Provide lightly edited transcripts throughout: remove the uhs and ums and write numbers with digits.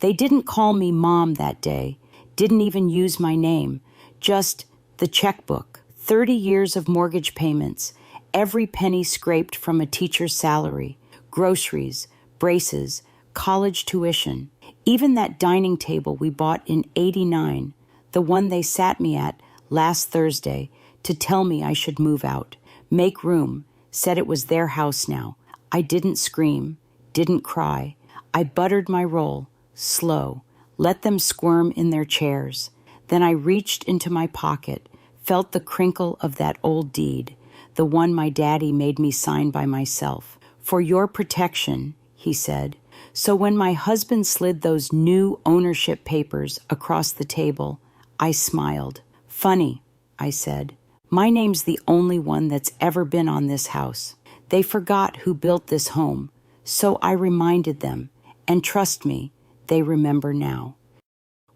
They didn't call me Mom that day, didn't even use my name, just the checkbook, 30 years of mortgage payments, every penny scraped from a teacher's salary, groceries, braces, college tuition, even that dining table we bought in '89, the one they sat me at last Thursday to tell me I should move out, make room, said it was their house now. I didn't scream, didn't cry. I buttered my roll, slow, let them squirm in their chairs. Then I reached into my pocket, felt the crinkle of that old deed, the one my daddy made me sign by myself. For your protection, he said. So when my husband slid those new ownership papers across the table, I smiled. Funny, I said. My name's the only one that's ever been on this house. They forgot who built this home, so I reminded them, and trust me, they remember now.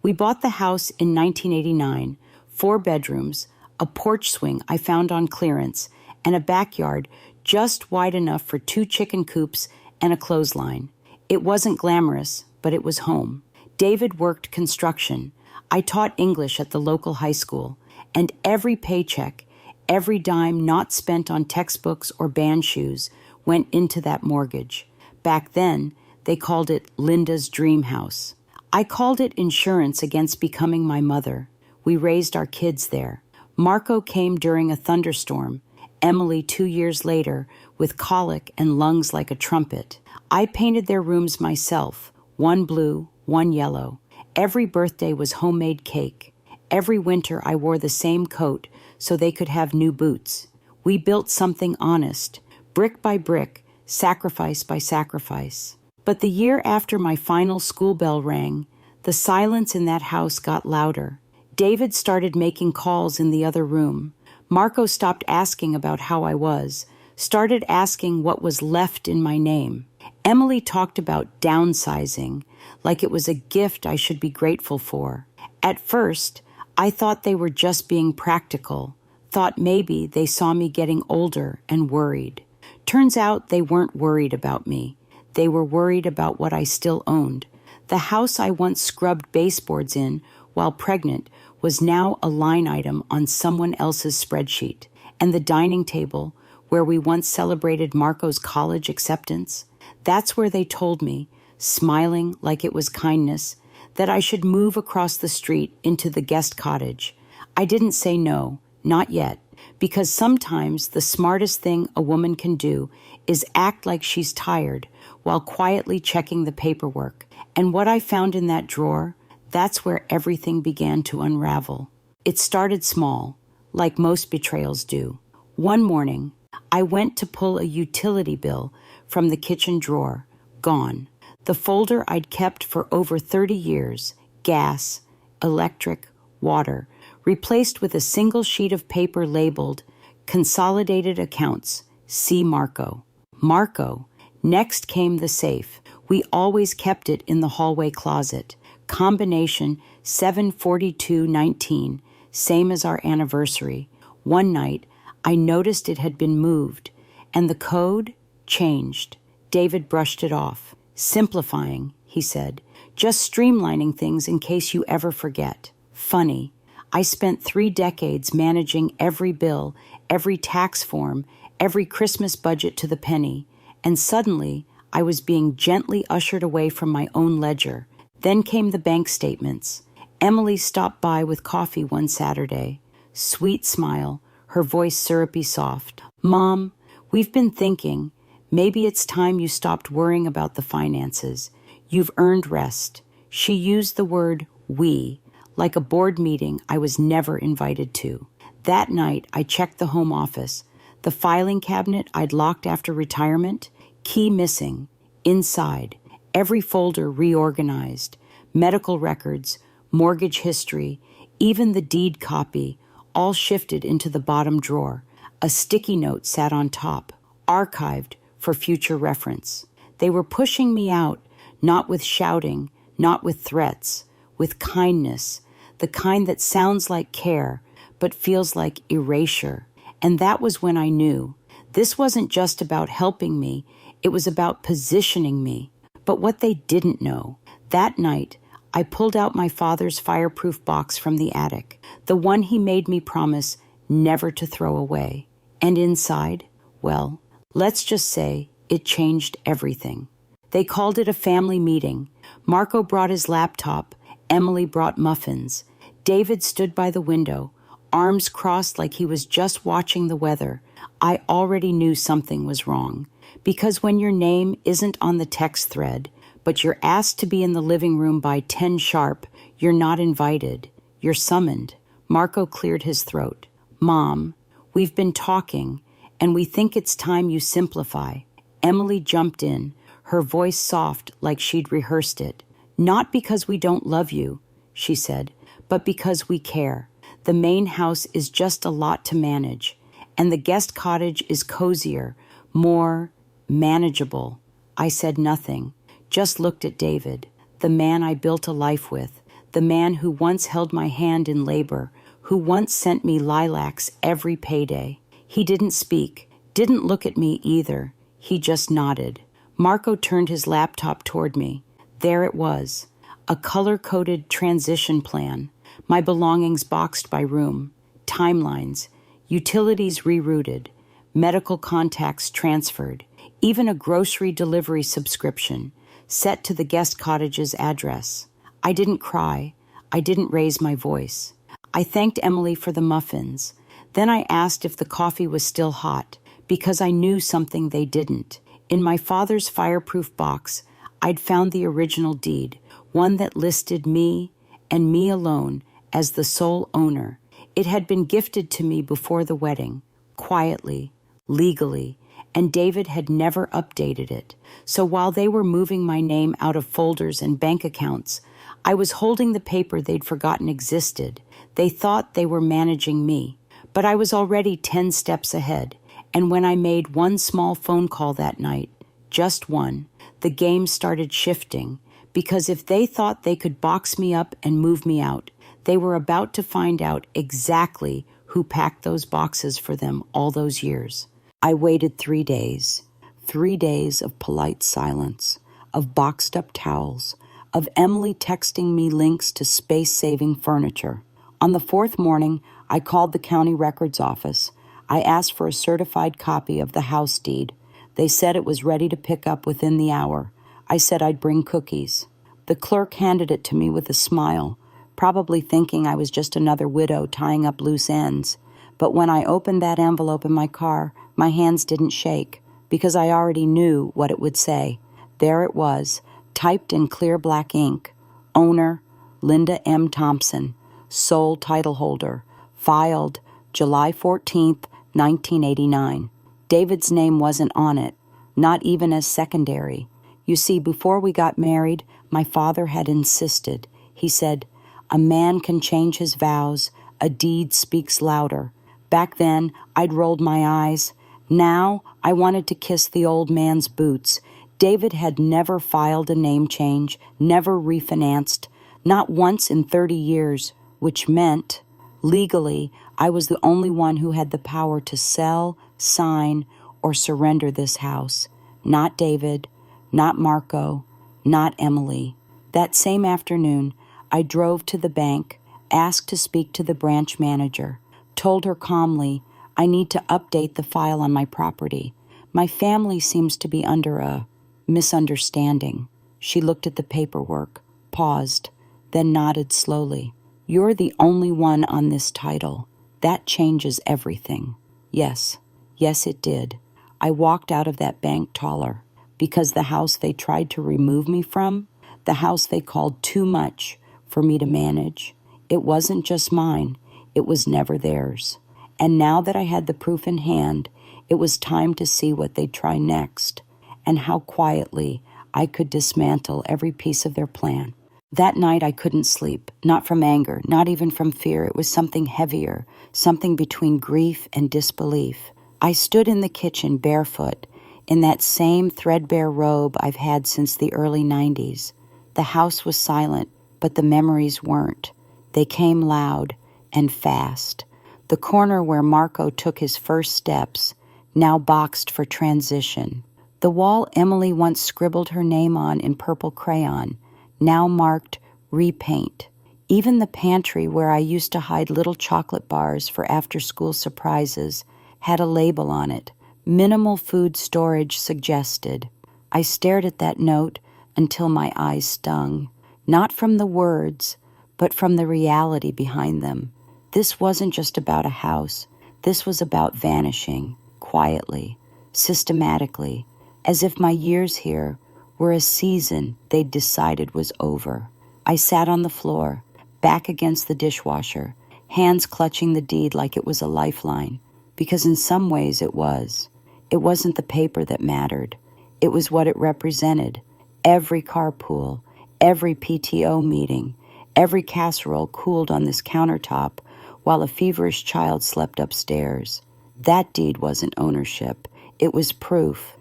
We bought the house in 1989, 4 bedrooms, a porch swing I found on clearance, and a backyard just wide enough for 2 chicken coops and a clothesline. It wasn't glamorous, but it was home. David worked construction. I taught English at the local high school, and every paycheck, every dime not spent on textbooks or band shoes went into that mortgage. Back then, they called it Linda's dream house. I called it insurance against becoming my mother. We raised our kids there. Marco came during a thunderstorm. Emily 2 years later with colic and lungs like a trumpet. I painted their rooms myself, 1 blue, 1 yellow. Every birthday was homemade cake. Every winter I wore the same coat so they could have new boots. We built something honest, brick by brick, sacrifice by sacrifice. But the year after my final school bell rang, the silence in that house got louder. David started making calls in the other room. Marco stopped asking about how I was, started asking what was left in my name. Emily talked about downsizing, like it was a gift I should be grateful for. At first, I thought they were just being practical, thought maybe they saw me getting older and worried. Turns out they weren't worried about me. They were worried about what I still owned. The house I once scrubbed baseboards in while pregnant was now a line item on someone else's spreadsheet. And the dining table, where we once celebrated Marco's college acceptance, that's where they told me, smiling like it was kindness, that I should move across the street into the guest cottage. I didn't say no, not yet, because sometimes the smartest thing a woman can do is act like she's tired while quietly checking the paperwork. And what I found in that drawer, that's where everything began to unravel. It started small, like most betrayals do. One morning, I went to pull a utility bill from the kitchen drawer, gone. The folder I'd kept for over 30 years, gas, electric, water, replaced with a single sheet of paper labeled Consolidated Accounts, see Marco. Marco. Next came the safe. We always kept it in the hallway closet. Combination 74219, same as our anniversary. One night, I noticed it had been moved, and the code changed. David brushed it off. Simplifying, he said. Just streamlining things in case you ever forget. Funny. I spent 3 decades managing every bill, every tax form, every Christmas budget to the penny, and suddenly I was being gently ushered away from my own ledger. Then came the bank statements. Emily stopped by with coffee one Saturday. Sweet smile, her voice syrupy soft. Mom, we've been thinking, maybe it's time you stopped worrying about the finances. You've earned rest. She used the word we, like a board meeting I was never invited to. That night, I checked the home office. The filing cabinet I'd locked after retirement, key missing. Inside, every folder reorganized. Medical records, mortgage history, even the deed copy, all shifted into the bottom drawer. A sticky note sat on top, archived for future reference. They were pushing me out, not with shouting, not with threats, with kindness, the kind that sounds like care, but feels like erasure. And that was when I knew. This wasn't just about helping me, it was about positioning me. But what they didn't know, That night, I pulled out my father's fireproof box from the attic, the one he made me promise never to throw away. And inside, well, let's just say it changed everything. They called it a family meeting. Marco brought his laptop. Emily brought muffins. David stood by the window, arms crossed like he was just watching the weather. I already knew something was wrong, because when your name isn't on the text thread, but you're asked to be in the living room by 10 sharp, you're not invited. You're summoned. Marco cleared his throat. Mom, we've been talking, and we think it's time you simplify. Emily jumped in, her voice soft like she'd rehearsed it. Not because we don't love you, she said, but because we care. The main house is just a lot to manage, and the guest cottage is cozier, more manageable. I said nothing, just looked at David, the man I built a life with, the man who once held my hand in labor, who once sent me lilacs every payday. He didn't speak, didn't look at me either. He just nodded. Marco turned his laptop toward me. There it was, a color-coded transition plan, my belongings boxed by room, timelines, utilities rerouted, medical contacts transferred, even a grocery delivery subscription set to the guest cottage's address. I didn't cry. I didn't raise my voice. I thanked Emily for the muffins. Then I asked if the coffee was still hot, because I knew something they didn't. In my father's fireproof box, I'd found the original deed, one that listed me and me alone as the sole owner. It had been gifted to me before the wedding, quietly, legally, and David had never updated it. So while they were moving my name out of folders and bank accounts, I was holding the paper they'd forgotten existed. They thought they were managing me, but I was already 10 steps ahead. And when I made one small phone call that night, just one, the game started shifting, because if they thought they could box me up and move me out, they were about to find out exactly who packed those boxes for them all those years. I waited 3 days, 3 days of polite silence, of boxed up towels, of Emily texting me links to space-saving furniture. On the 4th morning, I called the county records office. I asked for a certified copy of the house deed. They said it was ready to pick up within the hour. I said I'd bring cookies. The clerk handed it to me with a smile, probably thinking I was just another widow tying up loose ends. But when I opened that envelope in my car, my hands didn't shake, because I already knew what it would say. There it was, typed in clear black ink. Owner, Linda M. Thompson. Sole title holder. Filed July 14th, 1989. David's name wasn't on it, not even as secondary. You see, before we got married, my father had insisted. He said, "A man can change his vows. A deed speaks louder." Back then, I'd rolled my eyes. Now, I wanted to kiss the old man's boots. David had never filed a name change, never refinanced, not once in 30 years, which meant, legally, I was the only one who had the power to sell, sign, or surrender this house. Not David, not Marco, not Emily. That same afternoon, I drove to the bank, asked to speak to the branch manager, told her calmly, I need to update the file on my property. My family seems to be under a misunderstanding. She looked at the paperwork, paused, then nodded slowly. You're the only one on this title. That changes everything. Yes, it did. I walked out of that bank taller, because the house they tried to remove me from, the house they called too much for me to manage, it wasn't just mine, it was never theirs. And now that I had the proof in hand, it was time to see what they'd try next, and how quietly I could dismantle every piece of their plan. That night I couldn't sleep, not from anger, not even from fear. It was something heavier, something between grief and disbelief. I stood in the kitchen barefoot, in that same threadbare robe I've had since the early 90s. The house was silent, but the memories weren't. They came loud and fast. The corner where Marco took his first steps, now boxed for transition. The wall Emily once scribbled her name on in purple crayon, now marked repaint. Even the pantry where I used to hide little chocolate bars for after-school surprises had a label on it. Minimal food storage suggested. I stared at that note until my eyes stung, not from the words, but from the reality behind them. This wasn't just about a house. This was about vanishing, quietly, systematically, as if my years here were a season they'd decided was over. I sat on the floor, back against the dishwasher, hands clutching the deed like it was a lifeline, because in some ways it was. It wasn't the paper that mattered. It was what it represented. Every carpool, every PTO meeting, every casserole cooled on this countertop while a feverish child slept upstairs. That deed wasn't ownership. It was proof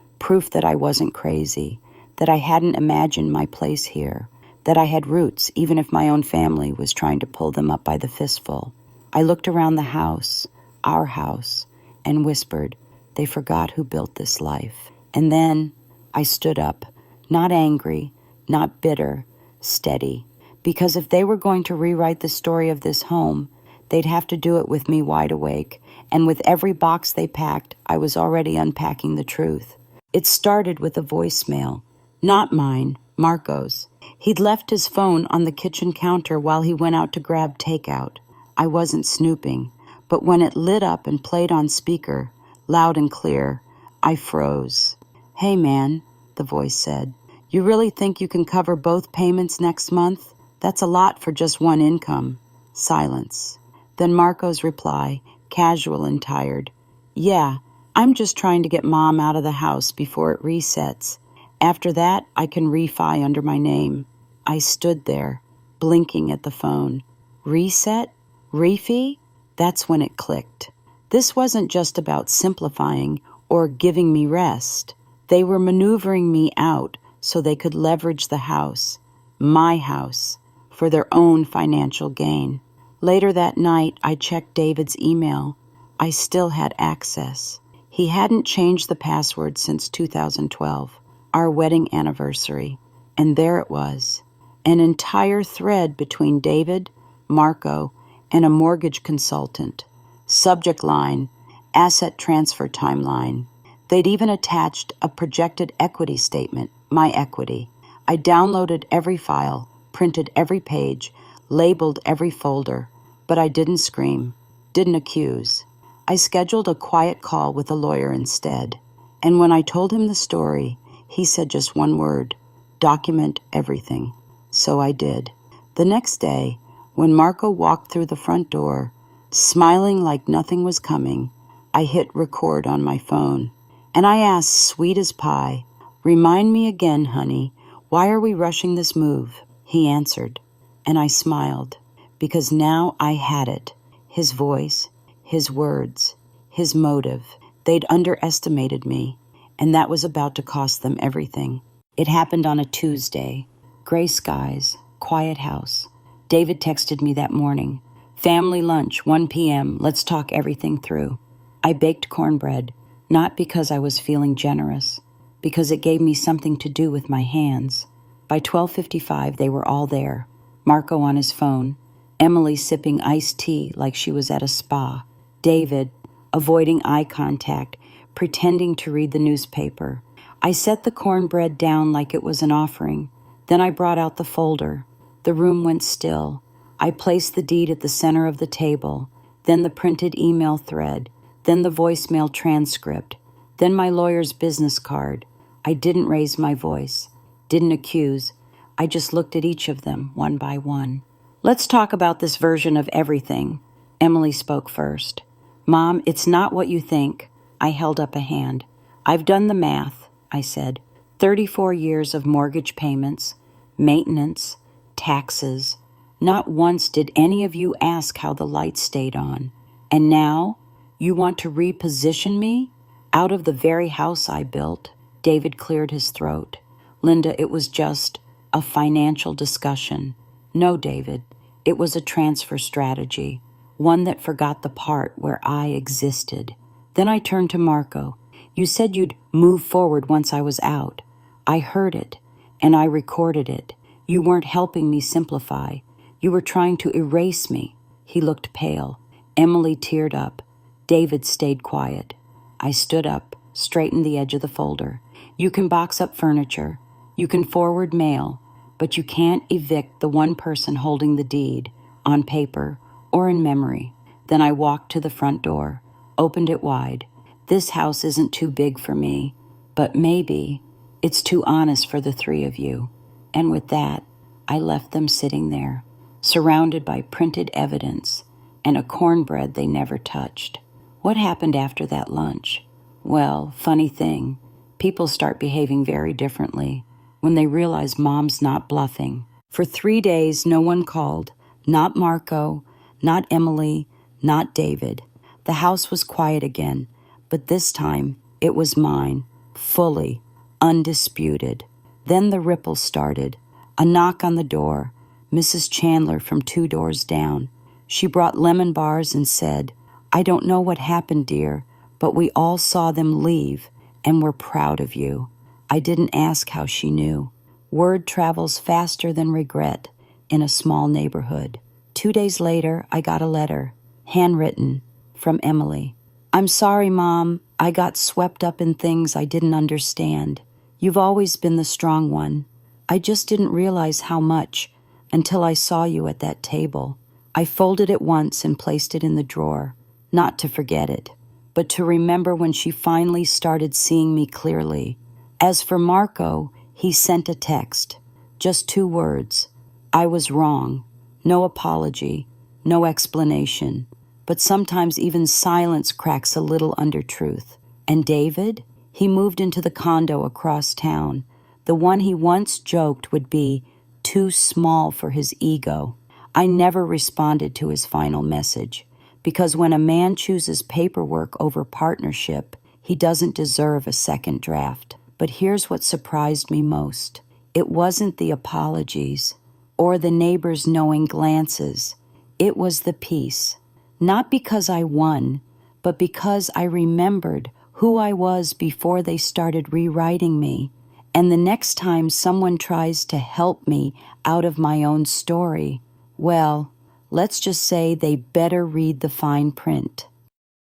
that I wasn't crazy, that I hadn't imagined my place here, that I had roots even if my own family was trying to pull them up by the fistful. I looked around the house, our house, and whispered, they forgot who built this life. And then I stood up, not angry, not bitter, steady, because if they were going to rewrite the story of this home, they'd have to do it with me wide awake, and with every box they packed, I was already unpacking the truth. It started with a voicemail. Not mine, Marco's. He'd left his phone on the kitchen counter while he went out to grab takeout. I wasn't snooping, but when it lit up and played on speaker, loud and clear, I froze. Hey man, the voice said, you really think you can cover both payments next month? That's a lot for just one income. Silence. Then Marco's reply, casual and tired. Yeah, I'm just trying to get Mom out of the house before it resets. After that, I can refi under my name. I stood there, blinking at the phone. Reset? Refi? That's when it clicked. This wasn't just about simplifying or giving me rest. They were maneuvering me out so they could leverage the house, my house, for their own financial gain. Later that night, I checked David's email. I still had access. He hadn't changed the password since 2012, our wedding anniversary. And there it was, an entire thread between David, Marco, and a mortgage consultant. Subject line, asset transfer timeline. They'd even attached a projected equity statement, my equity. I downloaded every file, printed every page, labeled every folder, but I didn't scream, didn't accuse. I scheduled a quiet call with a lawyer instead. And when I told him the story, he said just one word, document everything. So I did. The next day, when Marco walked through the front door, smiling like nothing was coming, I hit record on my phone. And I asked, sweet as pie, remind me again, honey, why are we rushing this move? He answered, and I smiled, because now I had it. His voice, his words, his motive. They'd underestimated me, and that was about to cost them everything. It happened on a Tuesday. Gray skies, quiet house. David texted me that morning. Family lunch, 1 p.m. Let's talk everything through. I baked cornbread, not because I was feeling generous, because it gave me something to do with my hands. By 12:55, they were all there. Marco on his phone, Emily sipping iced tea like she was at a spa, David avoiding eye contact, pretending to read the newspaper. I set the cornbread down like it was an offering. Then I brought out the folder. The room went still. I placed the deed at the center of the table, then the printed email thread, then the voicemail transcript, then my lawyer's business card. I didn't raise my voice, didn't accuse. I just looked at each of them one by one. Let's talk about this version of everything. Emily spoke first. Mom, it's not what you think. I held up a hand. I've done the math, I said. 34 years of mortgage payments, maintenance, taxes. Not once did any of you ask how the lights stayed on. And now, you want to reposition me? Out of the very house I built. David cleared his throat. Linda, it was just a financial discussion. No, David, it was a transfer strategy, one that forgot the part where I existed. Then I turned to Marco. You said you'd move forward once I was out. I heard it, and I recorded it. You weren't helping me simplify. You were trying to erase me. He looked pale. Emily teared up. David stayed quiet. I stood up, straightened the edge of the folder. You can box up furniture. You can forward mail, but you can't evict the one person holding the deed, on paper or in memory. Then I walked to the front door, opened it wide. This house isn't too big for me, but maybe it's too honest for the three of you. And with that, I left them sitting there, surrounded by printed evidence and a cornbread they never touched. What happened after that lunch? Well, funny thing, people start behaving very differently when they realize Mom's not bluffing. For 3 days, no one called. Not Marco, not Emily, not David. The house was quiet again, but this time it was mine, fully, undisputed. Then the ripple started. A knock on the door. Mrs. Chandler from 2 doors down. She brought lemon bars and said, "I don't know what happened, dear, but we all saw them leave, and we're proud of you." I didn't ask how she knew. Word travels faster than regret in a small neighborhood. 2 days later, I got a letter, handwritten, from Emily. "I'm sorry, Mom. I got swept up in things I didn't understand. You've always been the strong one. I just didn't realize how much until I saw you at that table. I folded it once and placed it in the drawer, not to forget it, but to remember when she finally started seeing me clearly. As for Marco, he sent a text, just 2 words. I was wrong. No apology, no explanation. But sometimes even silence cracks a little under truth. And David? He moved into the condo across town, the one he once joked would be too small for his ego. I never responded to his final message, because when a man chooses paperwork over partnership, he doesn't deserve a second draft. But here's what surprised me most. It wasn't the apologies or the neighbors' knowing glances. It was the peace. Not because I won, but because I remembered who I was before they started rewriting me. And the next time someone tries to help me out of my own story, well, let's just say they better read the fine print.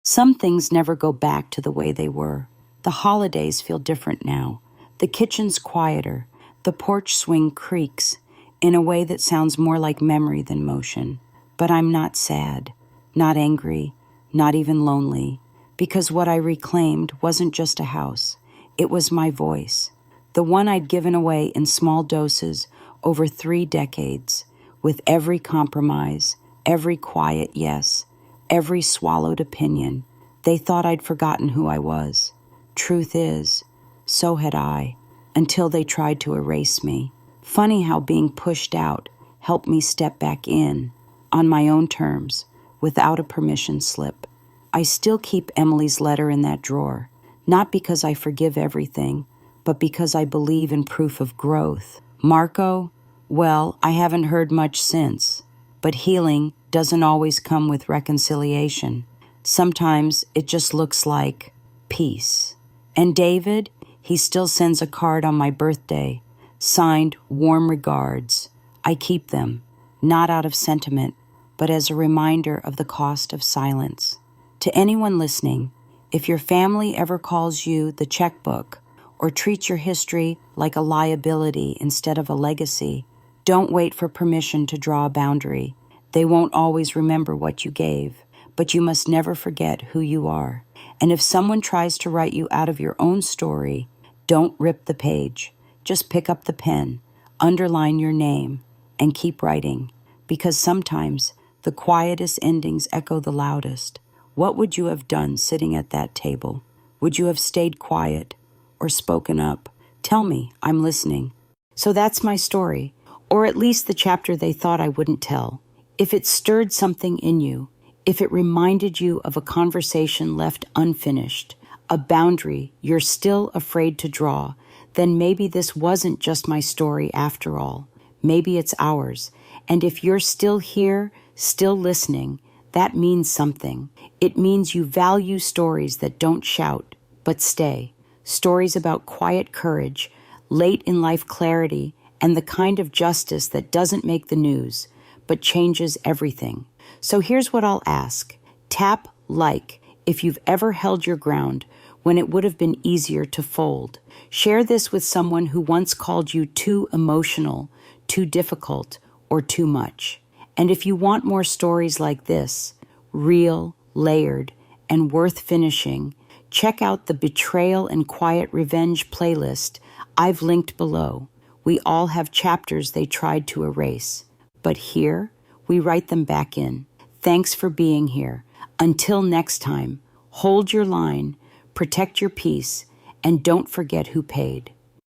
Some things never go back to the way they were. The holidays feel different now. The kitchen's quieter. The porch swing creaks in a way that sounds more like memory than motion. But I'm not sad, not angry, not even lonely, because what I reclaimed wasn't just a house. It was my voice, the one I'd given away in small doses over 3 decades, with every compromise, every quiet yes, every swallowed opinion. They thought I'd forgotten who I was. Truth is, so had I, until they tried to erase me. Funny how being pushed out helped me step back in, on my own terms, without a permission slip. I still keep Emily's letter in that drawer, not because I forgive everything, but because I believe in proof of growth. Marco, well, I haven't heard much since, but healing doesn't always come with reconciliation. Sometimes it just looks like peace. And David, he still sends a card on my birthday, signed "Warm Regards." I keep them, not out of sentiment, but as a reminder of the cost of silence. To anyone listening, if your family ever calls you the checkbook or treats your history like a liability instead of a legacy, don't wait for permission to draw a boundary. They won't always remember what you gave, but you must never forget who you are. And if someone tries to write you out of your own story, don't rip the page. Just pick up the pen, underline your name, and keep writing, because sometimes the quietest endings echo the loudest. What would you have done sitting at that table? Would you have stayed quiet or spoken up? Tell me, I'm listening. So that's my story, or at least the chapter they thought I wouldn't tell. If it stirred something in you, if it reminded you of a conversation left unfinished, a boundary you're still afraid to draw, then maybe this wasn't just my story after all. Maybe it's ours. And if you're still here, still listening, that means something. It means you value stories that don't shout, but stay. Stories about quiet courage, late in life clarity, and the kind of justice that doesn't make the news, but changes everything. So here's what I'll ask. Tap like if you've ever held your ground when it would have been easier to fold. Share this with someone who once called you too emotional, too difficult, or too much. And if you want more stories like this, real, layered, and worth finishing, check out the Betrayal and Quiet Revenge playlist I've linked below. We all have chapters they tried to erase, but here we write them back in. Thanks for being here. Until next time, hold your line, protect your peace, and don't forget who paid.